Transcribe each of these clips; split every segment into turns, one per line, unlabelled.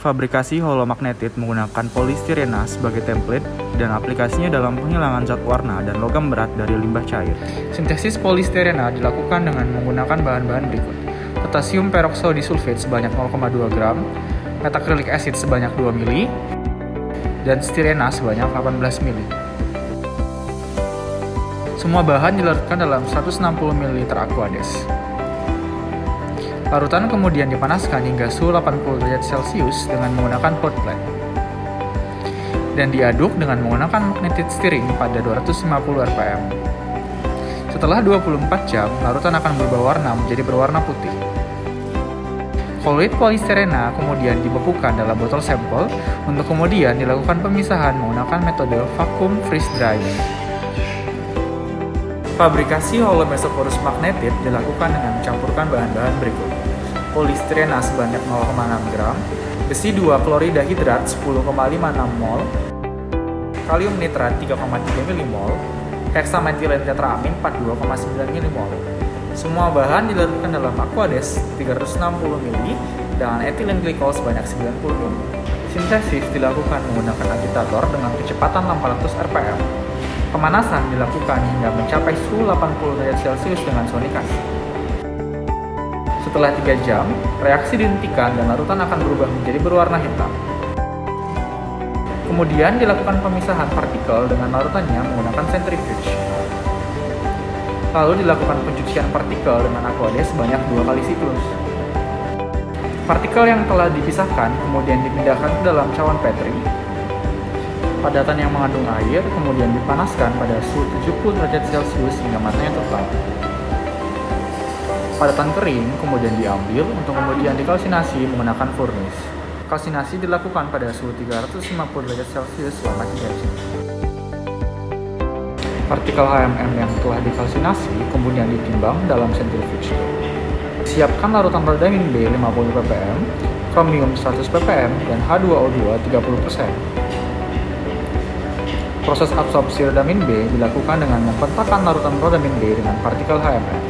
Fabrikasi holomagnetit menggunakan polistirena sebagai template dan aplikasinya dalam penghilangan zat warna dan logam berat dari limbah cair. Sintesis polistirena dilakukan dengan menggunakan bahan-bahan berikut: potasium peroksodisulfat sebanyak 0,2 gram, metacrylic acid sebanyak 2 mili, dan stirena sebanyak 18 mili. Semua bahan dilarutkan dalam 160 ml aqueous. Larutan kemudian dipanaskan hingga suhu 80 derajat Celcius dengan menggunakan hot plate dan diaduk dengan menggunakan magnetit stirring pada 250 rpm. Setelah 24 jam, larutan akan berubah warna menjadi berwarna putih. Koloid polistirena kemudian dibekukan dalam botol sampel untuk kemudian dilakukan pemisahan menggunakan metode vacuum freeze drying. Fabrikasi holomesoporus magnetit dilakukan dengan mencampurkan bahan-bahan berikut: polistirena sebanyak 0,6 gram, besi 2 klorida hidrat 10,56 mol, kalium nitrat 3,3 mmol, heksametilen tetraamin 42,9 mmol. Semua bahan dilarutkan dalam aqueous 360 ml dengan etilen glikol sebanyak 90 ml. Sintesis dilakukan menggunakan agitator dengan kecepatan 800 rpm. Pemanasan dilakukan hingga mencapai suhu 80 derajat Celcius dengan sonikasi. Setelah 3 jam, reaksi dihentikan dan larutan akan berubah menjadi berwarna hitam. Kemudian dilakukan pemisahan partikel dengan larutannya menggunakan centrifuge. Lalu dilakukan pencucian partikel dengan aqueous sebanyak 2 kali siklus. Partikel yang telah dipisahkan kemudian dipindahkan ke dalam cawan Petri. Padatan yang mengandung air kemudian dipanaskan pada suhu 70 derajat Celcius hingga matanya total. Padatan kering kemudian diambil untuk kemudian dikalsinasi menggunakan furnace. Kalsinasi dilakukan pada suhu 350 derajat Celcius selama 3 jam. Partikel HMM yang telah dikalsinasi kemudian ditimbang dalam centrifuge. Siapkan larutan rodamin B 50 ppm, kromium 100 ppm, dan H2O2 30%. Proses absorpsi rodamin B dilakukan dengan mempentakkan larutan rodamin B dengan partikel HMM.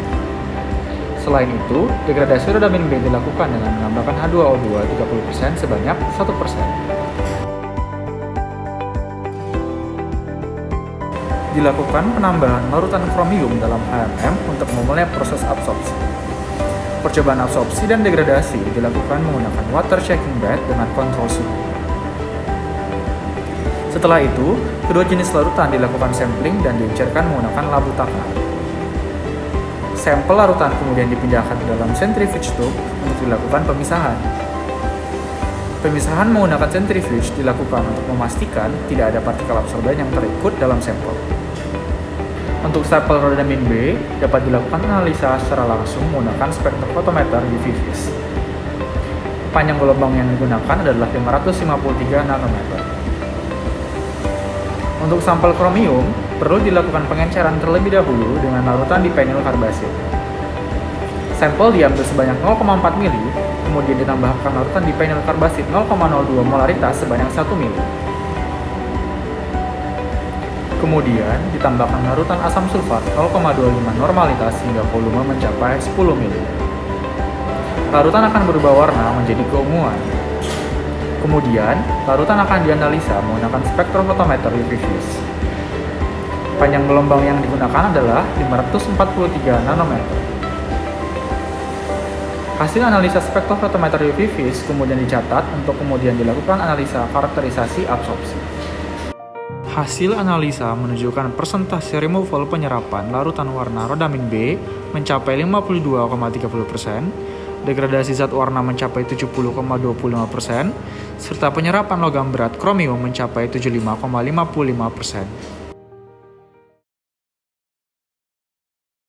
Selain itu, degradasi rodamin B dilakukan dengan menambahkan H2O2 30% sebanyak 1%. Dilakukan penambahan larutan kromium dalam HMM untuk memulai proses absorpsi. Percobaan absorpsi dan degradasi dilakukan menggunakan water shaking bed dengan kontrol suhu. Setelah itu, kedua jenis larutan dilakukan sampling dan diencerkan menggunakan labu takar. Sampel larutan kemudian dipindahkan ke dalam centrifuge tube untuk dilakukan pemisahan. Pemisahan menggunakan centrifuge dilakukan untuk memastikan tidak ada partikel absorben yang terikut dalam sampel. Untuk sampel rodamin B dapat dilakukan analisa secara langsung menggunakan spektrofotometer UV vis. Panjang gelombang yang digunakan adalah 553 nanometer. Untuk sampel kromium, perlu dilakukan pengenceran terlebih dahulu dengan larutan dipenyl karbasid. Sampel diambil sebanyak 0,4 mili, kemudian ditambahkan larutan dipenyl karbasid 0,02 molaritas sebanyak 1 mili. Kemudian ditambahkan larutan asam sulfat 0,25 normalitas hingga volume mencapai 10 mili. Larutan akan berubah warna menjadi keunguan. Kemudian, larutan akan dianalisa menggunakan spektrofotometer UV vis. Panjang gelombang yang digunakan adalah 543 nanometer. Hasil analisa spektrofotometer UV vis kemudian dicatat untuk kemudian dilakukan analisa karakterisasi absorpsi. Hasil analisa menunjukkan persentase removal penyerapan larutan warna rodamin B mencapai 52,30%, degradasi zat warna mencapai 70,25%, serta penyerapan logam berat kromium mencapai 75,55%.